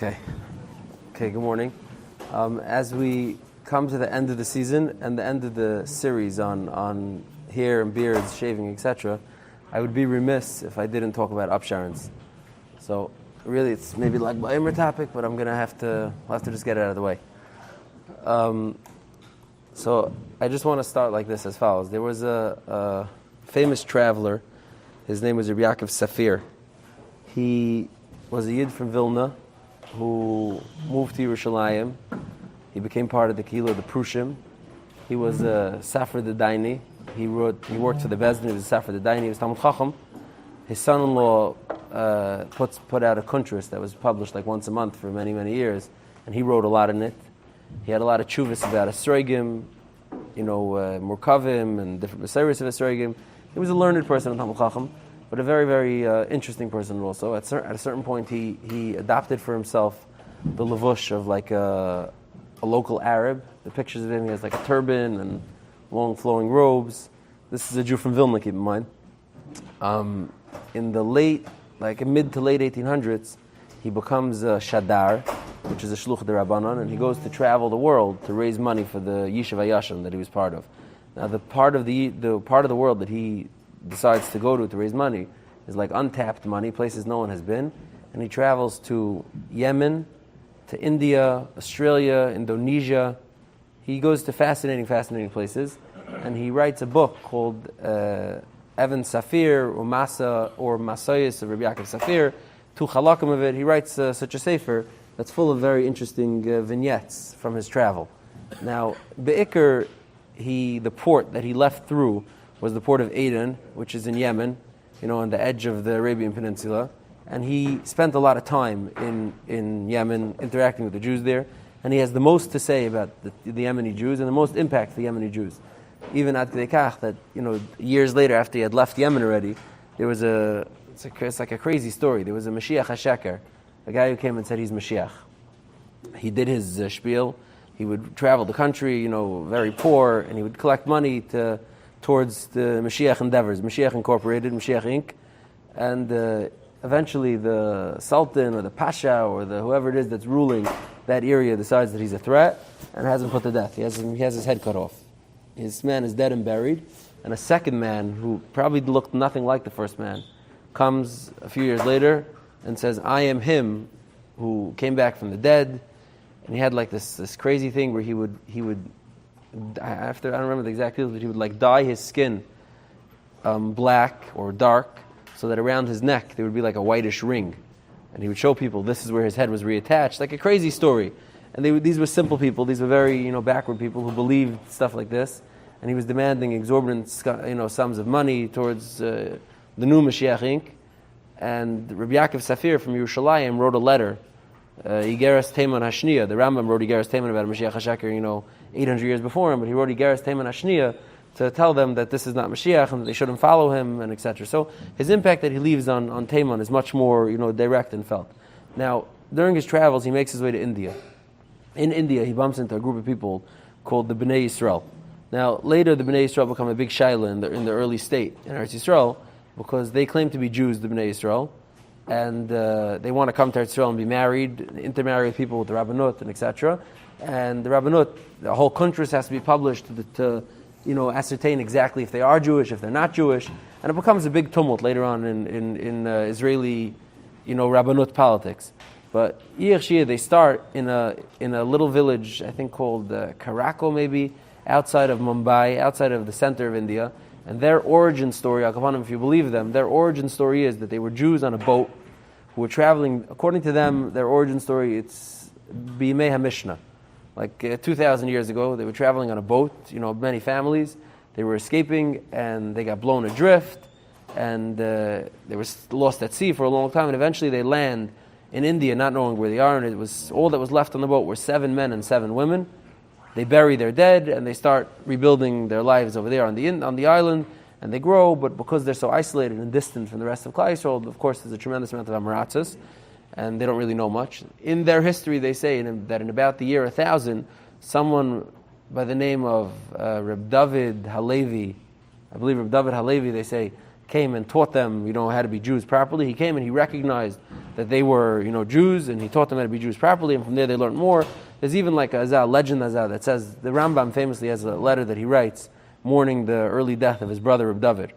Okay. Good morning. As we come to the end of the season and the end of the series on hair and beards, shaving, etc., I would be remiss if I didn't talk about Upsherens. So really, it's maybe like my Immer topic, but I'll have to just get it out of the way. So I just want to start like this as follows. There was a famous traveler. His name was Rabbi Yaakov Safir. He was a Yid from Vilna who moved to Yerushalayim. He became part of the Kehillah of the Prushim. He was a Safra the Daini. He worked for the Bezdin. He was a Safra the Daini. He was Talmud Chacham. His son-in-law put out a kuntras that was published like once a month for many, many years, and he wrote a lot in it. He had a lot of tshuvas about Esrogim, Murkavim, and different Messiahs of Esrogim. He was a learned person in Talmud Chacham, but a very, very interesting person also. At a certain point, he adopted for himself the levush of like a local Arab. The pictures of him, he has like a turban and long flowing robes. This is a Jew from Vilna, keep in mind. In the mid to late 1800s, he becomes a Shadar, which is a Shluch de Rabbanon, and he goes to travel the world to raise money for the Yishuv HaYashan that he was part of. Now, the part of the world that he decides to go to raise money is like untapped money, places no one has been, and he travels to Yemen, to India, Australia, Indonesia. He goes to fascinating places, and he writes a book called Evan Safir, or Masayis of Rabbi Yaakov Safir. Two halakim of it, he writes such a sefer that's full of very interesting vignettes from his travel. Now, Be'ikr, the port that he left through was the port of Aden, which is in Yemen, on the edge of the Arabian Peninsula. And he spent a lot of time in Yemen interacting with the Jews there. And he has the most to say about the Yemeni Jews and the most impact for the Yemeni Jews. Even at Kach, that years later, after he had left Yemen already, there was it's like a crazy story. There was a Mashiach HaSheker, a guy who came and said he's Mashiach. He did his spiel. He would travel the country, very poor, and he would collect money towards the Mashiach endeavors, Mashiach Incorporated, Mashiach Inc. And eventually the Sultan or the Pasha or whoever it is that's ruling that area decides that he's a threat and has him put to death. He has his head cut off. His man is dead and buried. And a second man, who probably looked nothing like the first man, comes a few years later and says, I am him who came back from the dead. And he had like this crazy thing where he would I don't remember the exact details, but he would like dye his skin black or dark so that around his neck there would be like a whitish ring. And he would show people this is where his head was reattached, like a crazy story. And these were simple people, these were very backward people who believed stuff like this. And he was demanding exorbitant sums of money towards the new Mashiach Inc. And Rabbi Yaakov Safir from Yerushalayim wrote a letter. Igeres Teman Hashniya. The Rambam wrote Igeres Teman about Mashiach HaSheker, 800 years before him, but he wrote Igeres Teman Hashniya to tell them that this is not Mashiach and that they shouldn't follow him, and etc. So his impact that he leaves on Teman is much more, direct and felt. Now, during his travels, he makes his way to India. In India, he bumps into a group of people called the Bnei Yisrael. Now, later, the Bnei Yisrael become a big shaila in the early state in Eretz Yisrael because they claim to be Jews, the Bnei Yisrael, and they want to come to Eretz Yisrael and be married, intermarry with people with the Rabbanut and etc. And the Rabbanut, the whole kuntras has to be published to ascertain exactly if they are Jewish, if they're not Jewish, and it becomes a big tumult later on in Israeli, Rabbanut politics. But they start in a little village, I think called Karako maybe, outside of Mumbai, outside of the center of India. And their origin story, Al-Kapanim, if you believe them, their origin story is that they were Jews on a boat who were traveling. According to them, their origin story, it's B'imei HaMishnah. Like 2,000 years ago, they were traveling on a boat, many families. They were escaping and they got blown adrift and they were lost at sea for a long time. And eventually they land in India, not knowing where they are. And it was all that was left on the boat were 7 men and 7 women. They bury their dead and they start rebuilding their lives over there on the island, and they grow. But because they're so isolated and distant from the rest of Klal Yisrael, of course, there's a tremendous amount of amaratzos, and they don't really know much. In their history, they say that in about the year 1000, someone by the name of Reb David Halevi, I believe Reb David Halevi, they say, came and taught them, how to be Jews properly. He came and he recognized that they were, Jews, and he taught them how to be Jews properly, and from there they learned more. There's even like a legend that says, the Rambam famously has a letter that he writes mourning the early death of his brother Reb David,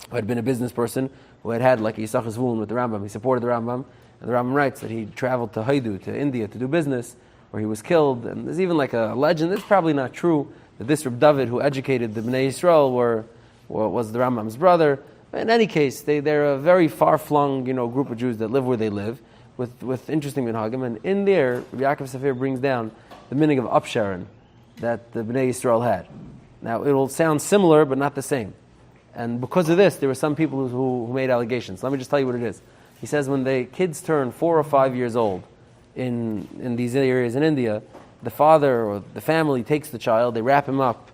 who had been a business person, who had like Yisachar Zvulun with the Rambam. He supported the Rambam, and the Rambam writes that he traveled to Haidu, to India, to do business, where he was killed. And there's even like a legend, it's probably not true, that this Reb David who educated the Bnei Yisrael was the Rambam's brother. In any case, they're a very far-flung group of Jews that live where they live, with interesting minhagim. And in there, Rabbi Yaakov Safir brings down the minhag of Upsherens that the Bnei Yisrael had. Now, it'll sound similar, but not the same. And because of this, there were some people who made allegations. Let me just tell you what it is. He says when the kids turn 4 or 5 years old in these areas in India, the father or the family takes the child, they wrap him up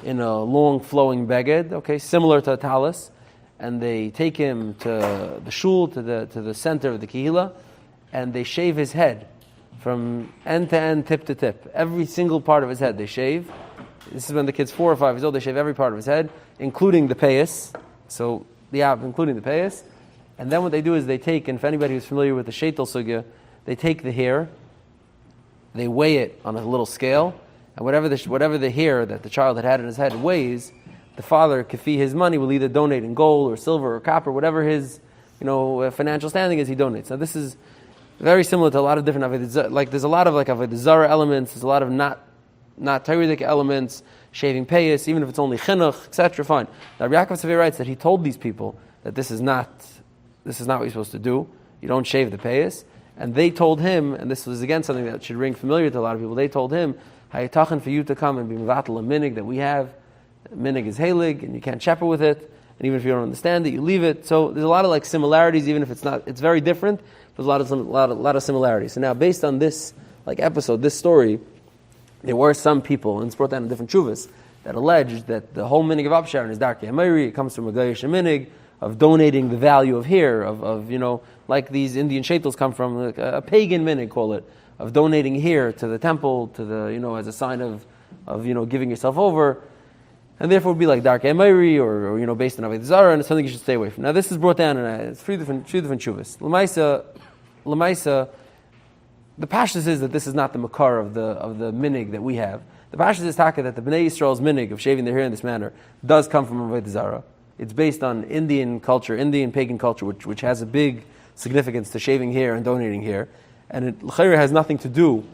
in a long flowing beged, similar to a talis, and they take him to the shul, to the center of the kehillah, and they shave his head from end to end, tip to tip. Every single part of his head they shave. This is when the kid's 4 or 5 years old. They shave every part of his head, including the payas. Including the payas. And then what they do is they take, and if anybody who's familiar with the sheitel sugya, they take the hair, they weigh it on a little scale, and whatever the hair that the child had in his head weighs, the father, kafi his money, will either donate in gold or silver or copper, whatever his financial standing is, he donates. Now this is very similar to a lot of different avodah. Like there's a lot of like avodah zara elements. There's a lot of not Tarydic elements, shaving payas, even if it's only chinuch, etc. Fine. Now Rabbi Yaakov Safir writes that he told these people that this is not what you're supposed to do. You don't shave the payas. And they told him, and this was again something that should ring familiar to a lot of people, they told him, hayatachan, for you to come and be mevatel a minhag that we have. Minhag is halig, and you can't shepherd with it. And even if you don't understand it, you leave it. So there's a lot of like similarities, even if it's very different. There's a lot of similarities. So now, based on this episode, this story, there were some people, and it's brought down in different shuvas, that alleged that the whole minhag of Upsherens is darkei hamayri. It comes from a Goyish minhag of donating the value of hair, of like these Indian shaitels come from, like a pagan minhag, call it, of donating hair to the temple, to the as a sign of giving yourself over, and therefore it would be like darkei hamayri or based on avodah zara, and it's something you should stay away from. Now this is brought down in three different shuvas. L'maisa, the pashtus is that this is not the makar of the minhag that we have. The pashtus is taka that the Bnei Yisrael's minhag of shaving their hair in this manner does come from avodah zara. It's based on Indian culture, Indian pagan culture, which has a big significance to shaving hair and donating hair, and it l'chayra has nothing to do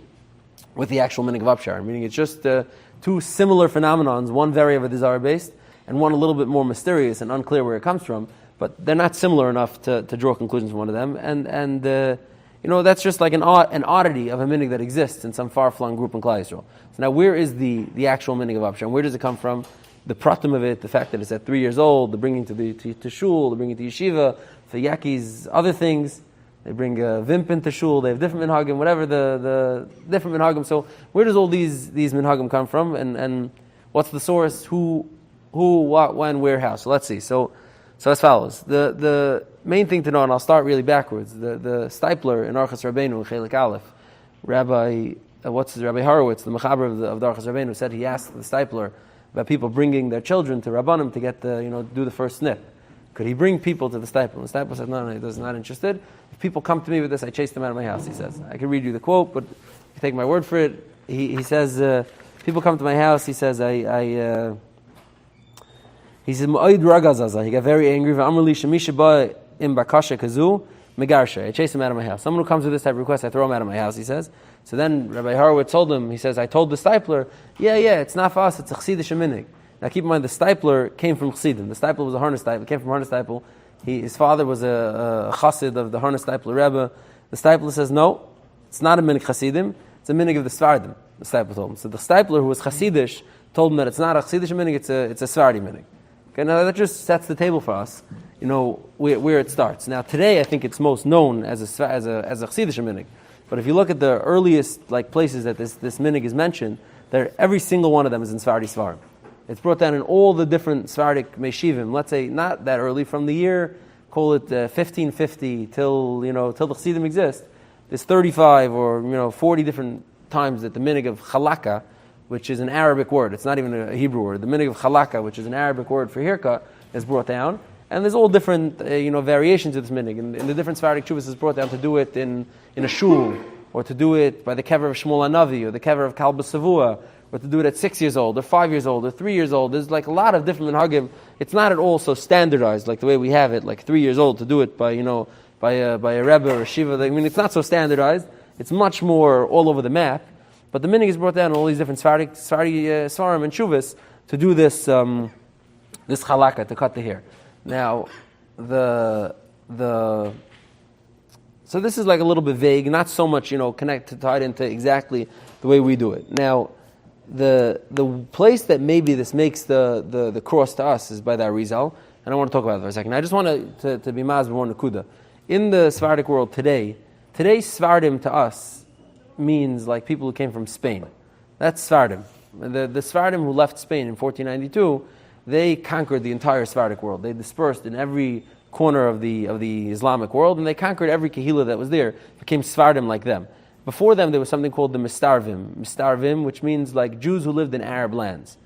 with the actual minhag of Upsherens. Meaning it's just two similar phenomenons, one very avodah zara based, and one a little bit more mysterious and unclear where it comes from. But they're not similar enough to draw conclusions from one of them, and that's just like an oddity of a minhag that exists in some far-flung group in Klal Yisrael. So now, where is the actual minhag of Upsherens? Where does it come from? The pratim of it, the fact that it's at 3 years old, the bringing to shul, the bringing to yeshiva, for Yaki's other things, they bring a vimpin to shul, they have different minhagim, whatever the different minhagim. So where does all these minhagim come from, and what's the source? Who, what, when, where, how? So let's see. So as follows. The main thing to know, and I'll start really backwards. The stipler in Archas Rabbeinu in Chelik Aleph, Rabbi Horowitz, the mechaber of the Archas Rabbeinu, said he asked the stipler about people bringing their children to Rabbanim to get do the first snip. Could he bring people to the stipler? And the stipler said, no, he was not interested. If people come to me with this, I chase them out of my house, he says. I can read you the quote, but if you take my word for it, he says, people come to my house, he says, he said, he got very angry. I chase him out of my house. Someone who comes with this type of request, I throw him out of my house, he says. So then Rabbi Horowitz told him, he says, I told the stipler, yeah, it's not for us, it's a chsidish minhag. Now keep in mind, the stipler came from Chassidim. The stipler was a Harness stipler, came from Harness stipler. His father was a chassid of the Harness stipler Rebbe. The stipler says, no, it's not a minhag Chassidim, it's a minhag of the Svardim, the stipler told him. So the stipler, who was chassidish, told him that it's not a chassidish minhag, it's a Svardi minhag. Okay, now that just sets the table for us, where it starts. Now today, I think it's most known as a chassidish minhag. But if you look at the earliest places that this minhag is mentioned, every single one of them is in Svardi Svarim. It's brought down in all the different Svardic Meshivim. Let's say not that early, from the year, call it 1550 till the Chassidim exist. There's 35 or 40 different times that the minhag of Chalaka, which is an Arabic word, it's not even a Hebrew word. The minhag of Chalaka, which is an Arabic word for haircut, is brought down. And there's all different variations of this minhag. In the different Sephardic Shuvas is brought down to do it in a shul, or to do it by the kever of Shmuel Hanavi, or the kever of Kalba Savua, or to do it at 6 years old, or 5 years old, or 3 years old. There's like a lot of different minhagim. It's not at all so standardized like the way we have it, like 3 years old to do it by a rebbe or a shiva. I mean, it's not so standardized. It's much more all over the map. But the minhag is brought down in all these different svarim and shuvas to do this this halakha, to cut the hair. Now, so this is like a little bit vague, not so much tied into exactly the way we do it. Now, the place that maybe this makes the cross to us is by the Arizal, and I want to talk about it for a second. I just want to be mazb one nakuda. In the Sephardic world today's Sephardim to us means like people who came from Spain. That's Sephardim. The Sephardim who left Spain in 1492, they conquered the entire Sephardic world. They dispersed in every corner of the Islamic world, and they conquered every kahila that was there, became Sephardim like them. Before them, there was something called the Mistarvim, which means like Jews who lived in Arab lands.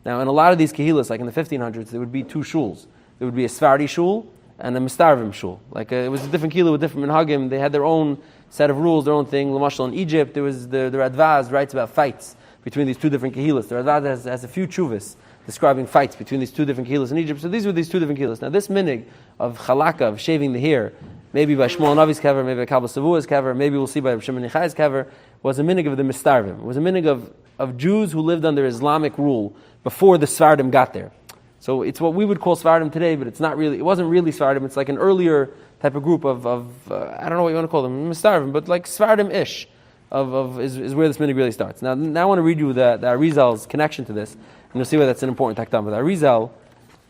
Now, in a lot of these kahilas, like in the 1500s, there would be two shuls. There would be a Sephardi shul and a Mistarvim shul. Like it was a different kahila with different minhagim. They had their own set of rules, their own thing. Lamashal in Egypt, there was the Radvaz writes about fights between these two different kahilas. The Radvaz has a few chuvas describing fights between these two different kahilas in Egypt. So these were these two different kahilas. Now this minhag of chalaka, of shaving the hair, maybe by Shmuel Hanavi's kever, maybe by Kabbalah Savua's kever, maybe we'll see by Shimon Yochai's kever, was a minhag of the Mistarvim. It was a minhag of Jews who lived under Islamic rule before the Sephardim got there. So it's what we would call Sephardim today, but it wasn't really Sephardim. It's like an earlier type of group of I don't know what you want to call them, Mistarvim, but like Sephardim-ish is where this minhag really starts. Now I want to read you the Arizal's connection to this, and you'll see why that's an important takdam. But the Arizal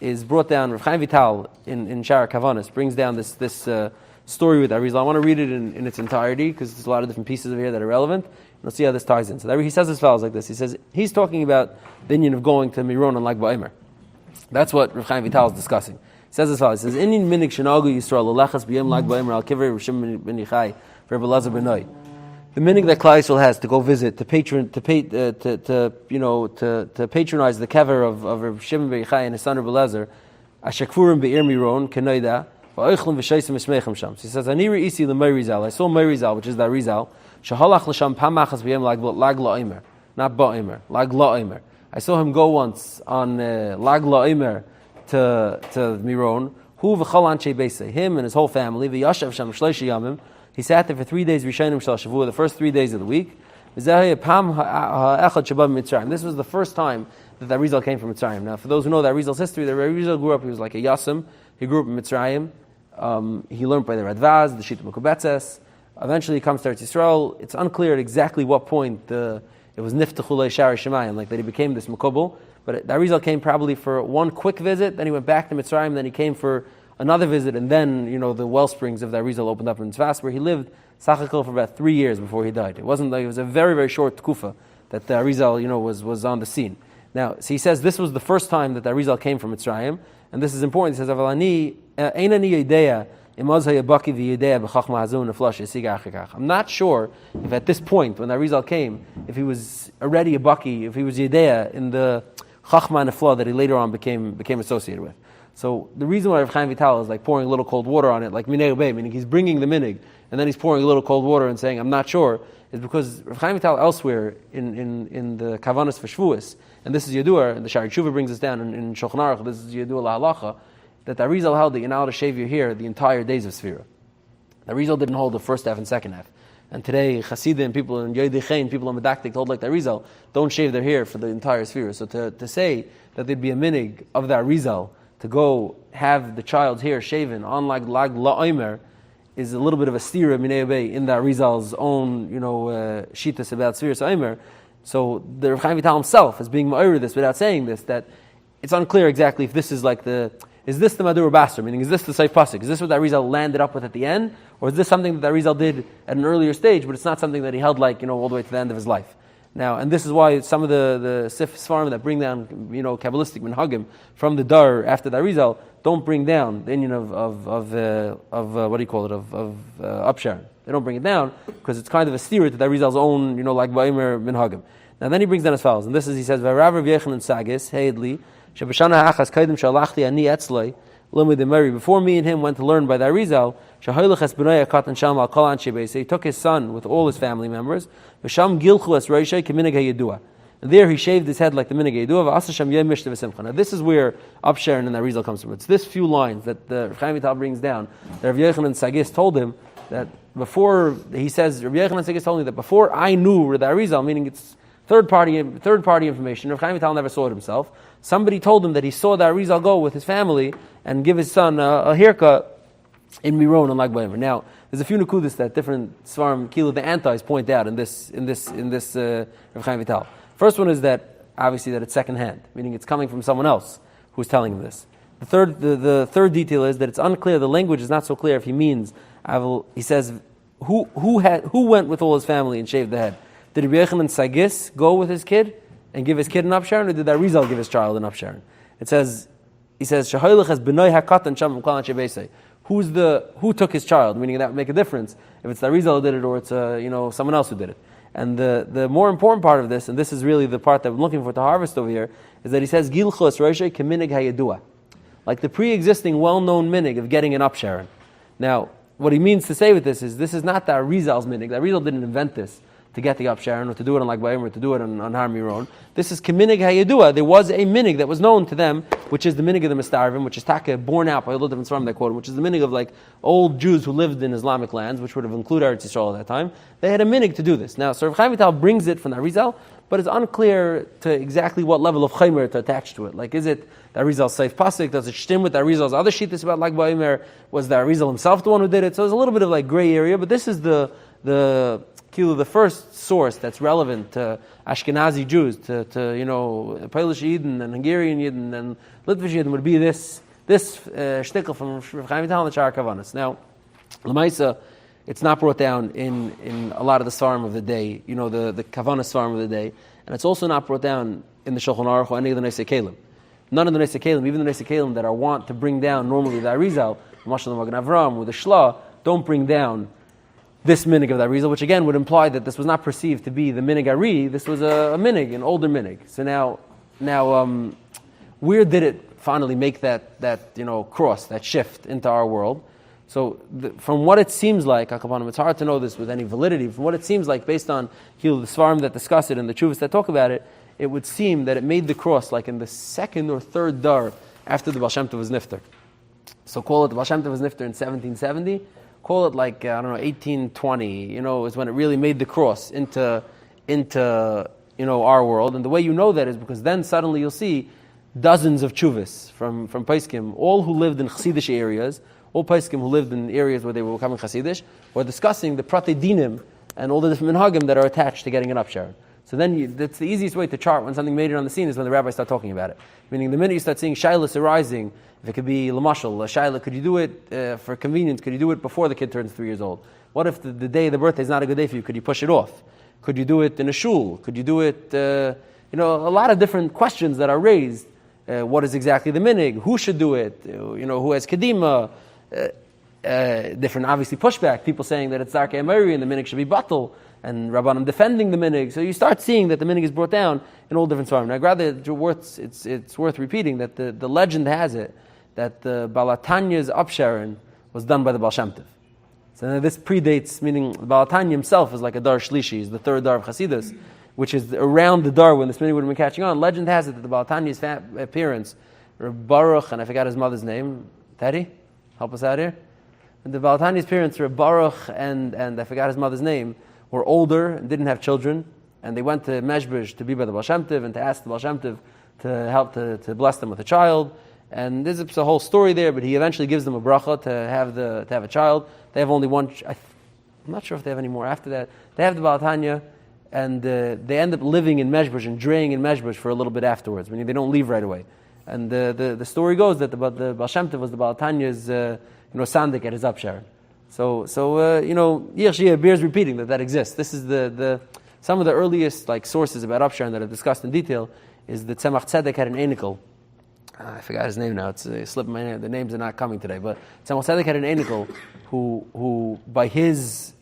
is brought down, Rav Chaim Vital in Shara Kavanis brings down this story with Arizal. I want to read it in its entirety because there's a lot of different pieces over here that are relevant. And let's see how this ties in. So he says as follows like this. He says, he's talking about the Indian of going to Miron on Lag BaOmer. That's what Rav Chaim Vital is discussing. He says as follows. He says, Indian minig shenagu Yisrael lelechas b'yom Lag BaOmer al kivrei Rishim ben Yochai for Rebbe Elazar ben Noi. The minig that Klal Yisrael has to go visit, to patronize the kever of Reb Shimon ben Yochai and his son Rebbe Elazar, Ashakfurim be'ir Miron kenoida va'oichlem v'sheisim esmechem sham. So he says, Aniri isi l'Meirizal. I saw Meirizal, which is the Arizal. Shahalach l'sham pamachas b'yem lag la'omer, not ba'omer, lag la'omer. I saw him go once on lag la'omer to Miron. Hu v'chol anshe beise, him and his whole family. V'yashav sham shleishi yamim. He sat there for 3 days, Rishonim Shal Shavua, the first 3 days of the week. This was the first time that the Arizal came from Mitzrayim. Now, for those who know the Arizal's history, the Arizal grew up, he was like a Yasim. He grew up in Mitzrayim. He learned by the Radvaz, the Shita Mekubetzes. Eventually, he comes to Eretz Yisrael. It's unclear at exactly what point it was Niftachulei Shari Shemayim, like that he became this Mekubal. But the Arizal came probably for one quick visit, then he went back to Mitzrayim, then he came for another visit, and then the well springs of the Arizal opened up in Tzvas, where he lived Sachakil for about 3 years before he died. It was a very, very short tkufa that the Arizal was on the scene. Now, so he says this was the first time that the Arizal came from Mitzrayim, and this is important. He says, I'm not sure if at this point, when the Arizal came, if he was already a baki, if he was Yedea in the Chachma and the Flaw that he later on became associated with. So the reason why Rav Chaim Vital is like pouring a little cold water on it, like minhag obey, meaning he's bringing the minhag, and then he's pouring a little cold water and saying, I'm not sure, is because Rav Chaim Vital elsewhere in the Kavanas for Shvuas, and this is Yadua, and the Shari Tshuva brings us down in Shulchan Aruch, this is Yadua La'alacha, that the Arizal held that you're not allowed to shave your hair the entire days of Sfira. The Arizal didn't hold the first half and second half. And today, Hasidim, people in Yodechein, people in Medaktik, hold like the Arizal, don't shave their hair for the entire Sfira. So to say that there'd be a minhag of the Arizal to go have the child's hair shaven on lag la'omer is a little bit of a stira minhag in the Arizal's own shitas about Sfiras Omer. So the Rav Chaim Vital himself is being ma'or this without saying this, that it's unclear exactly if this is like is this the Madur Basra, meaning is this the Seif Pasuk? Is this what the Arizal landed up with at the end? Or is this something that the Arizal did at an earlier stage, but it's not something that he held all the way to the end of his life? Now, and this is why some of the Sif Svarim that bring down, Kabbalistic minhagim from the Dar after the Arizal don't bring down the Indian of what do you call it, of Upsherens. They don't bring it down because it's kind of a steer to the Arizal's own, like Ba'omer minhagim. Now then he brings down as follows, and this is, he says, V'Rav Rav Yechanan Sagis, Heidli, Shebashana Hachas Kaidim Shalachti Ani Etzloi, Before me and him went to learn by the Arizal, he took his son with all his family members. And there he shaved his head like the minhag Yedua. Now this is where Upsheren and the Arizal comes from. It's this few lines that the Chaim Vital brings down. That Rav Yochanan Sagis told him that before, he says, Rav Yochanan Sagis told me that before I knew the Arizal, meaning it's third party information, Rav Chaim Vital never saw it himself. Somebody told him that he saw the Arizal go with his family and give his son a haircut in Miron and Lag BaOmer. Now, there's a few nukudas that different Svarim, Kilo, the antis point out in this Rav Chaim Vital. First one is that, obviously, that it's secondhand, meaning it's coming from someone else who's telling him this. The third detail is that it's unclear, the language is not so clear if he means, he says, who went with all his family and shaved the head? Did Rabbi Yochanan Sagis go with his kid and give his kid an Upsheren, or did the Arizal give his child an Upsheren? He says, Shahoylech has b'noi hakatan sham v'klan shebeisei. Who took his child? Meaning that would make a difference if it's the Arizal who did it or it's someone else who did it. And the more important part of this, and this is really the part that I'm looking for to harvest over here, is that he says Gilchos Roshei Keminig Hayadua, like the pre-existing well-known minig of getting an Upsheren. Now, what he means to say with this is not the Arizal's minig. The Arizal didn't invent this to get the Upsheren, or to do it on Lag BaOmer, or to do it on Har Miron. This is Keminig Hayadua. There was a minig that was known to them, which is the minig of the Mistarvim, which is Taka, born out by all the different Svarim they quote, which is the minig of like old Jews who lived in Islamic lands, which would have included Eretz Yisrael at that time. They had a minig to do this. Now, Rav Chaim Vital brings it from the Arizal, but it's unclear to exactly what level of chaymer to attach to it. Like, is it the Arizal's safe pasuk? Does it stem with the Arizal's other shittas about Lag BaOmer? Was the Arizal himself the one who did it? So there's a little bit of like gray area, but this is the first source that's relevant to Ashkenazi Jews, to Polish Yidden and Hungarian Yidden and Litvish Yidden would be this shtickle from Rav Chaim Vital and the Shar Kavanas. Now, L'maisa, it's not brought down in a lot of the Svarim of the day, the Kavanas Svarim of the day, and it's also not brought down in the Shulchan Aruch or any of the Nesei Kelim. None of the Nesei Kelim, even the Nesei Kelim that are want to bring down normally the Arizal, Mashal Magen Avram, with the Shla, don't bring down this minig of the Arizal, which again would imply that this was not perceived to be the minig Ari, this was a minig, an older minig. So now, where did it finally make that cross, that shift into our world? So from what it seems like, it's hard to know this with any validity, from what it seems like based on the Svarim that discuss it and the Chuvas that talk about it, it would seem that it made the cross like in the second or third dar after the Baal Shem Tov was nifter. So call it the Baal Shem Tov was nifter in 1770, call it like, 1820, is when it really made the cross into our world. And the way you know that is because then suddenly you'll see dozens of chuvas from Paiskim, all who lived in Chassidish areas, all Paiskim who lived in areas where they were becoming Chassidish, were discussing the Pratei Dinim and all the different minhagim that are attached to getting an Upsheren. So then that's the easiest way to chart when something made it on the scene is when the rabbis start talking about it. Meaning the minute you start seeing shilas arising, if it could be lamashal, a shaila, could you do it for convenience? Could you do it before the kid turns 3 years old? What if the day of the birthday is not a good day for you? Could you push it off? Could you do it in a shul? Could you do it, a lot of different questions that are raised. What is exactly the minig? Who should do it? Who has kedima? Different, obviously, pushback. People saying that it's Darkei Amori and the minig should be batal, and Rabbanim defending the minig. So you start seeing that the minig is brought down in all different svarim. Now, rather, it's worth repeating that the legend has it that the Balatanya's Upsheren was done by the Baal Shem Tov. So this predates, meaning Balatanya himself is like a dar shlishi, is the third dar of Chasidus, which is around the dar when this minig would have been catching on. Legend has it that the Balatanya's parents, Reb Baruch, and I forgot his mother's name, Teddy, help us out here. And the Balatanya's parents, Reb Baruch, and I forgot his mother's name, were older and didn't have children, and they went to Mezhbrizh to be by the Baal Shem Tov and to ask the Baal Shem Tov to help to bless them with a child. And there's a whole story there, but he eventually gives them a bracha to have a child. They have only one. I'm not sure if they have any more after that. They have the Balatanya, and they end up living in Mezhbrizh and draying in Mezhbrizh for a little bit afterwards, meaning they don't leave right away. And the story goes that the Baal Shem Tov was the Balatanya's sandik at his Upsheren. So Yirshiyah bears repeating that exists. This is some of the earliest sources about Upsheren that are discussed in detail is that Tzemach Tzedek had an anikel. I forgot his name now. It's slipping my name. The names are not coming today. But Tzemach Tzedek had an anikel who by his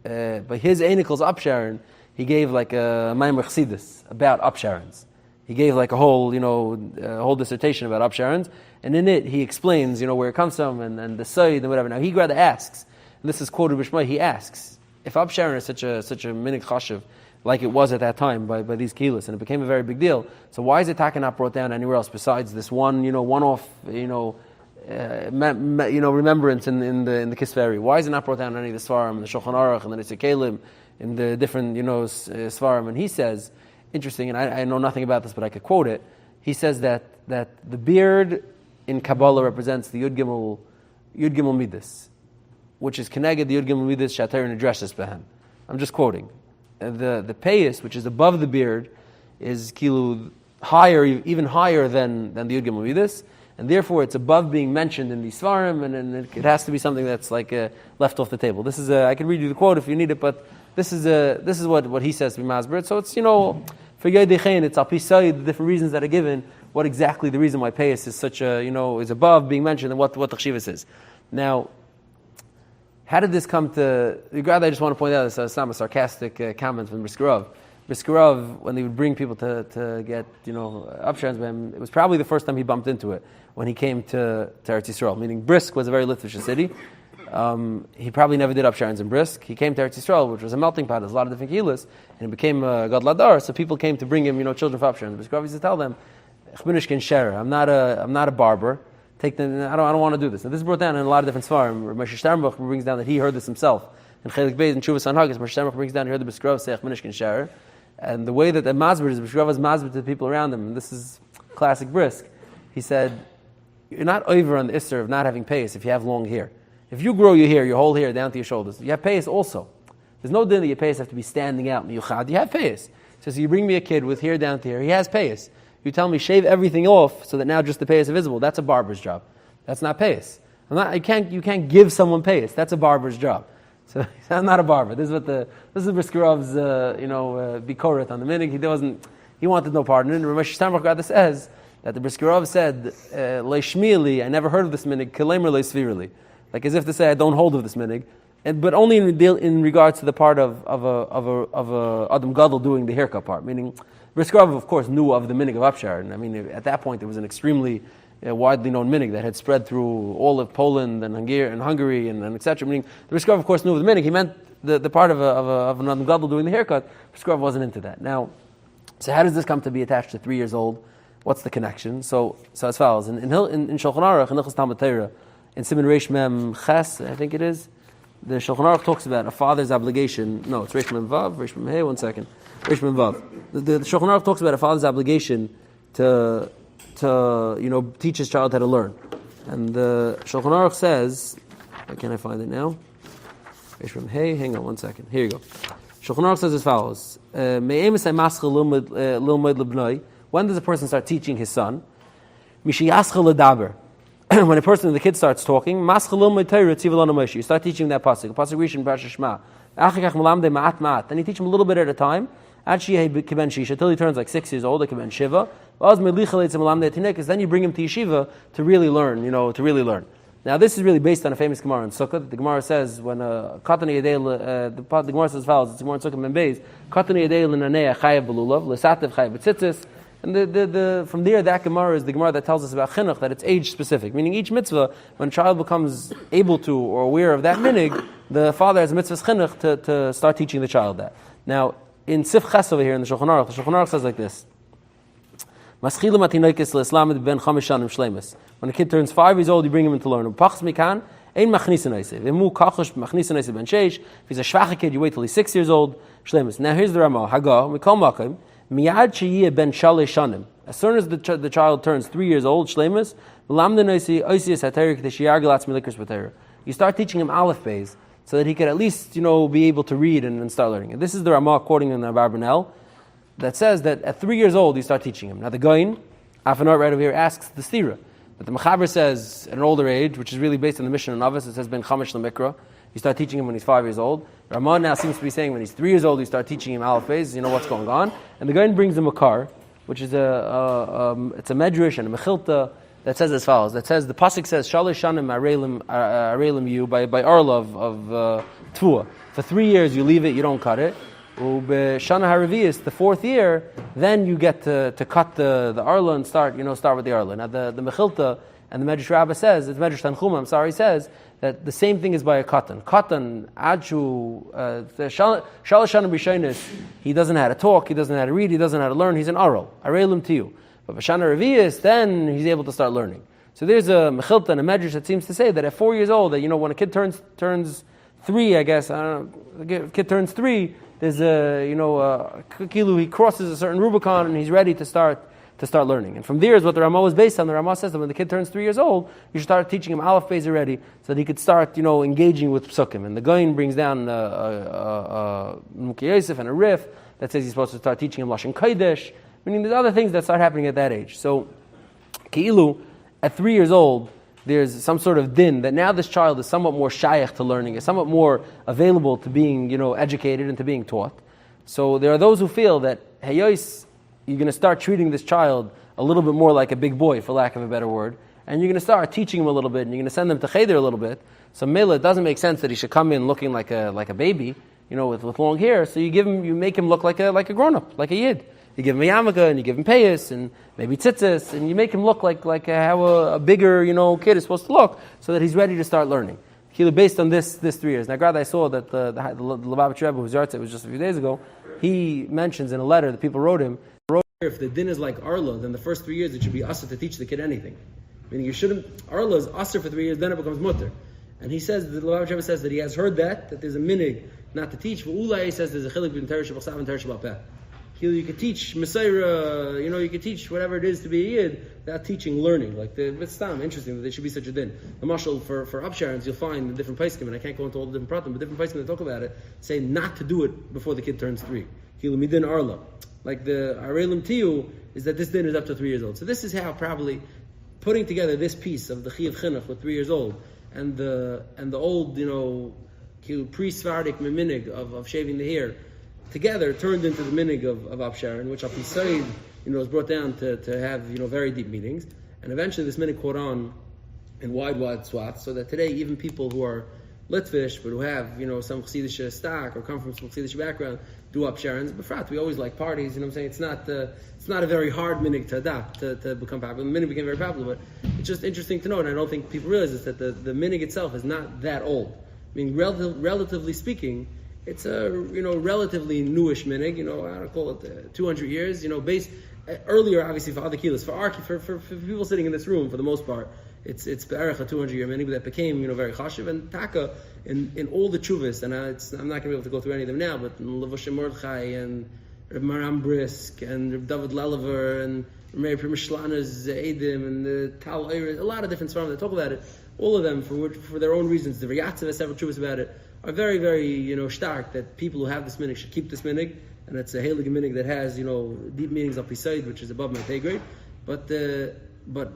anikel's Upsheren, he gave like a Maimer Chassidus about Upsherens. He gave like a whole dissertation about Upsherens, And in it, he explains, where it comes from and the Sayyid and whatever. Now, he rather asks, and this is quoted Bishmai, he asks, if Upsheren is such a minhag chashuv, like it was at that time by these kehilas, and it became a very big deal, so why is it not brought down anywhere else besides this one, one-off, remembrance in the Kisveri? Why is it not brought down in any of the Svarim, and the Shulchan Aruch, and the Nitzi Kelim, in the different, Svarim? And he says, interesting, and I know nothing about this, but I could quote it. He says that the beard in Kabbalah represents the Yud Gimel Midas, which is connected the Yud Gimel Midas Shater and addresses behem. I'm just quoting. The payas, which is above the beard, is kilu higher, even higher than the Yud Gimel Midas, and therefore it's above being mentioned in the Svarim, and it has to be something that's like left off the table. This is I can read you the quote if you need it, but this is what he says to be masberet. So it's for Yodeichein, it's alpisai, the different reasons that are given, what exactly the reason why payas is such is above being mentioned, and what the chshivas is. Now, how did this come to? I just want to point out this. It's not a sarcastic comment from Briskerov. Briskerov, when they would bring people to get Upsherens by him, it was probably the first time he bumped into it when he came to Eretz Yisrael. Meaning Brisk was a very Litvish city. He probably never did Upsherens in Brisk. He came to Eretz Yisrael, which was a melting pot. There's a lot of different kehilas, and it became God Ladar. So people came to bring him, children for Upsherens. Briskerov used to tell them, I'm not a barber. I don't want to do this. And this is brought down in a lot of different svarim. Moshe Sternbuch brings down that he heard this himself. And Chelik Beis and Shuvas Anhagis, Moshe Sternbuch brings down he heard the Briskerov say Echminish Ken Sharer. And the way that the Masber is, Briskerov is Masber to the people around him, and this is classic Brisk. He said, you're not over on the Isser of not having payas if you have long hair. If you grow your hair, your whole hair down to your shoulders, you have payas also. There's no din that your payas have to be standing out. You have payas. So you bring me a kid with hair down to here, he has payas. You tell me shave everything off so that now just the payas are visible. That's a barber's job. That's not payas. You can't give someone payas. That's a barber's job. So I'm not a barber. This is Briskerov's bikoret on the minhag. He wanted no pardon. And Ramesh Steinbach rather says that the Briskerov said leishmili. I never heard of this minhag. Kilemer leisvirili, like as if to say I don't hold of this minhag, but only in regards to the part of a Adam Gadol doing the haircut part. Meaning Briskerov, of course, knew of the minhag of Upshar. I mean, at that point, it was an extremely widely known minhag that had spread through all of Poland and Hungary and etc. Meaning, the Briskerov, of course, knew of the minhag. He meant the part of an Adam Gadol doing the haircut. Briskerov wasn't into that. Now, so how does this come to be attached to 3 years old? What's the connection? So as follows. In Shulchan Aruch, in Hilchos Talmud Torah, in Siman Reish Mem Ches, I think it is, the Shulchan Aruch talks about a father's obligation. No, it's Reish Mem Vav, Reish Mem Hey, 1 second. Reish Mem Vav. The Shulchan Aruch talks about a father's obligation to teach his child how to learn. And the Shulchan Aruch says, where can I find it now? Reish Mem Hey, hang on 1 second. Here you go. Shulchan Aruch says as follows: when does a person start teaching his son? When a person, the kid starts talking, you start teaching that pasuk. Pasuk Rishon Parashat Shema. Then you teach him a little bit at a time. Until he turns like 6 years old, then you bring him to yeshiva to really learn. Now this is really based on a famous Gemara in Sukkah. The Gemara says when Katan Yadei, the Gemara says as follows. It's Gemara in Sukkah Membeis. Katan Yadei l'nanei chayav b'lulav l'satev chayav b'tzitzis. And from there, that Gemara is the Gemara that tells us about chinuch, that it's age specific. Meaning each mitzvah, when a child becomes able to or aware of that minhag, the father has a mitzvah's chinuch to start teaching the child that. Now, in Sif Ches over here in the Shulchan Aruch says like this: when a kid turns 5 years old, you bring him in to learn. If he's a shvacha kid, you wait till he's 6 years old. Now here's the Ramah. As soon as the child turns 3 years old, you start teaching him Aleph Beis so that he could at least be able to read and start learning. And this is the Ramah quoting in the Abarbanel that says that at 3 years old you start teaching him. Now the Goyin, Afanart right over here, asks the Stira. But the Mechaber says at an older age, which is really based on the Mishnah and Avos, it says Ben Chamish Lemikra. You start teaching him when he's 5 years old. Ramah now seems to be saying when he's 3 years old, you start teaching him Aleph Beis, what's going on. And the Goyin brings him a car, which is it's a Medrash and a Mechilta that says as follows. That says, the Pasuk says, Shalosh Shanim Arelim you by Arlov of Tvua. For 3 years you leave it, you don't cut it. Shana Haravias, the 4th year, then you get to cut the Arla and start with the Arla. Now the Mechilta And the Medrash Rabbah says, the Medrash Tanchuma, says that the same thing is by a katan. Katan, Adshu, Shalosh Shana B'Shainis, he doesn't know how to talk, he doesn't know how to read, he doesn't know how to learn, he's an aral. Arelim to you. But B'Shana Revius, then he's able to start learning. So there's a Mechilta and a Medrash that seems to say that at 4 years old, that when a kid turns 3, I guess, I don't know, a kid turns 3, there's he crosses a certain Rubicon and he's ready to start learning. And from there is what the Ramah was based on. The Ramah says that when the kid turns 3 years old, you should start teaching him Aleph Beis already, so that he could start, engaging with Psukim. And the Gaon brings down a Mukhi Yosef and a Rif that says he's supposed to start teaching him Lashon Kodesh, meaning there's other things that start happening at that age. So, Ki'ilu, at 3 years old, there's some sort of din that now this child is somewhat more shaykh to learning, is somewhat more available to being, educated and to being taught. So there are those who feel that, hey, Yos, you're going to start treating this child a little bit more like a big boy, for lack of a better word, and you're going to start teaching him a little bit, and you're going to send him to cheder a little bit. So Mela, it doesn't make sense that he should come in looking like a baby, with long hair. So you make him look like a grown-up, like a yid. You give him a yarmulke, and you give him payas, and maybe tzitzis, and you make him look like how a bigger, kid is supposed to look, so that he's ready to start learning. Based on this 3 years. Now, God, I saw that the Lubavitch Rebbe, whose yahrzeit was just a few days ago, he mentions in a letter that people wrote him, if the din is like Arla, then the first 3 years it should be asr to teach the kid anything. Meaning you shouldn't, Arla is asr for 3 years, then it becomes mutter. And he says, the Lubavitch Rebbe says that he has heard that there's a minhag not to teach. But Ulai says there's a chilik between Teresh B'Chsav and Teresh B'Peh. You could teach Messiah, you could teach whatever it is to be a Yid, without teaching learning. It's interesting that there should be such a din. The mashal for Upsherens, you'll find the different paiskim, and I can't go into all the different pratim, but different paiskim that talk about it, say not to do it before the kid turns 3. Midin Arla. Like the Arelim Tiyu is that this din is up to 3 years old. So this is how probably putting together this piece of the Chi of Chinuch with 3 years old, and the old, pre-Svardik minig of shaving the hair, together turned into the minhag of Upsheren, which Apisayid, was brought down to have, very deep meanings. And eventually this minhag caught on in wide swaths, so that today even people who are Litvish, but who have, some Chassidish stock or come from some Chassidish background, do Upsherens. But we always like parties, it's not a very hard minhag to adopt, to become popular. The minhag became very popular, but it's just interesting to note, and I don't think people realize this, that the minhag itself is not that old. I mean, relatively speaking, it's a relatively newish minhag. I don't call it 200 years. Based earlier, obviously for other kilos, for people sitting in this room, for the most part, it's be'erech a 200-year minhag that became very chashiv and taka in all the chuvas. And I'm not going to be able to go through any of them now, but Levushim Mordechai and Reb Maram Brisk and Reb David Lelever and Mary Primishlana's Eidim and the Tal Eir, a lot of different svarim that talk about it. All of them, for their own reasons, the Riyatzav has several chuvas about it, are very, very, stark, that people who have this minhag should keep this minhag, and it's a heilig minhag that has, deep meanings of Pisayid, which is above my pay grade. But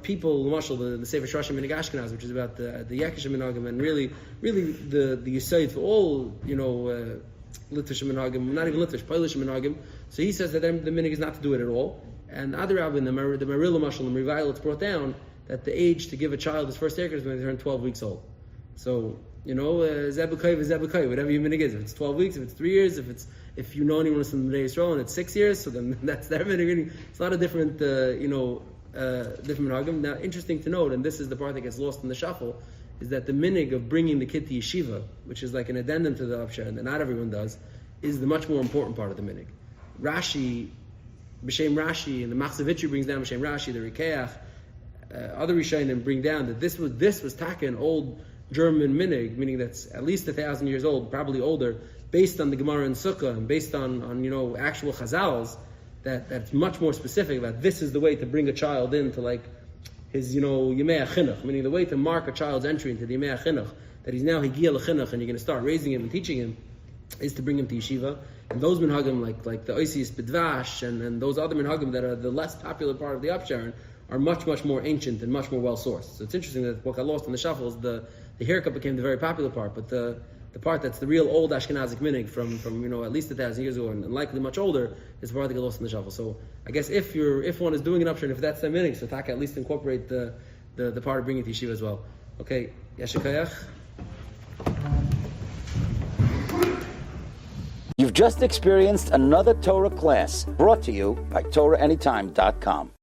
people, Mashal, the Sefer Shashim Minhag Ashkenaz, which is about the Yakish Minhagim, and really the Yisayid for all, Litvish Minhagim, not even Litvish, Polish Minhagim. So he says that the minhag is not to do it at all. And other Rabbin, the Marilla Mashal, and Revival, it's brought down that the age to give a child his first haircut is when they turn 12 weeks old. So, Zebukai is Zebukai, whatever your minhag is. If it's 12 weeks, if it's 3 years, if you know anyone from the day Yisrael and it's 6 years, so then that's their minhag. It's a lot of different, different minhagim. Now, interesting to note, and this is the part that gets lost in the shuffle, is that the minhag of bringing the kid to yeshiva, which is like an addendum to the Upsher, that not everyone does, is the much more important part of the minhag. Rashi, B'Shem Rashi, and the Machzavitri brings down B'Shem Rashi, the Rikeach, other Rishonim bring down that this was taka an old German minhag, meaning that's at least 1,000 years old, probably older, based on the Gemara and Sukkah, and based on actual Chazals, that's much more specific about this is the way to bring a child into like his Yemei HaChinuch, meaning the way to mark a child's entry into the Yemei HaChinuch, that he's now Higia L'Chinuch and you're going to start raising him and teaching him, is to bring him to yeshiva. And those minhagim like the Oisius B'Dvash and those other minhagim that are the less popular part of the Upsharon are much more ancient and much more well sourced. So it's interesting that what got lost in the shuffle is the haircut became the very popular part, but the part that's the real old Ashkenazic minhag from at least 1,000 years ago and likely much older is the part that got lost in the shuffle. So I guess if one is doing an Upsharon, if that's their minhag, so taka at least incorporate the part of bringing it to yeshiva as well. Okay, Yashikayach. You've just experienced another Torah class brought to you by TorahAnytime.com.